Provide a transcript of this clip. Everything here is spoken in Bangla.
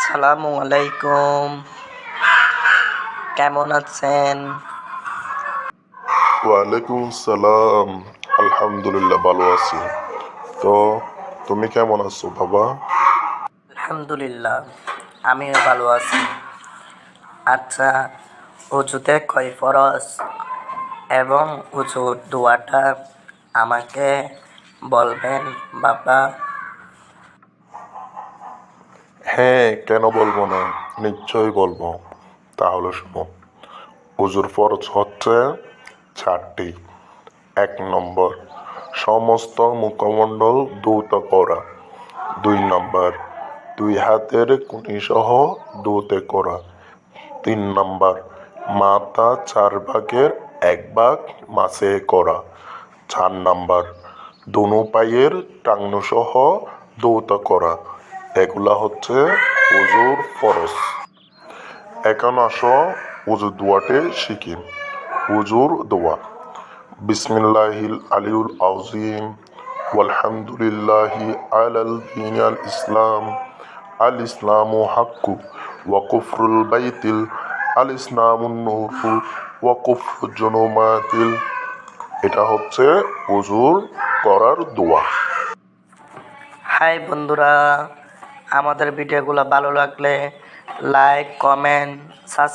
আসসালামু আলাইকুম। কেমন আছেন? ওয়ালাইকুম সালাম। আলহামদুলিল্লাহ ভালো আছি। তো তুমি কেমন আছো বাবা? আলহামদুলিল্লাহ, আমিও ভালো আছি। আচ্ছা, উজুতে কয় ফরজ এবং উজুর দোয়াটা আমাকে বলবেন বাবা? হ্যাঁ, কেন বলবো না, নিশ্চয়ই বলবো। তাহলে শুনো, হুজুর ফরজ হচ্ছে 4টি। 1 নম্বর, সমস্ত মুখমণ্ডল ধৌত করা। 2 নম্বর, 2 হাতের কুনি সহ ধৌত করা। 3 নম্বর, মাথা 4 ভাগের 1 ভাগ মাসে করা। 4 নম্বর, দোনো পায়ের টাংনো সহ ধৌত করা। এগুলা হচ্ছে ওযুর ফরজ। এখন আসো ওযুর দোয়াটি শিখি। ওযুর দোয়া: বিসমিল্লাহিল আলিয়ুল আযীম ওয়ালহামদুলিল্লাহি আলাল দীনিল ইসলাম আল ইসলামু হাক্কু ওয়া কুফরুল বাইতিল আল ইসলামুন নূরু ওয়া কুফরু জুনুমাতিল। এটা হচ্ছে ওযুর করার দোয়া। হাই বন্ধুরা, আমাদের ভিডিওগুলো ভালো লাগলে লাইক, কমেন্ট, সাবস্ক্রাইব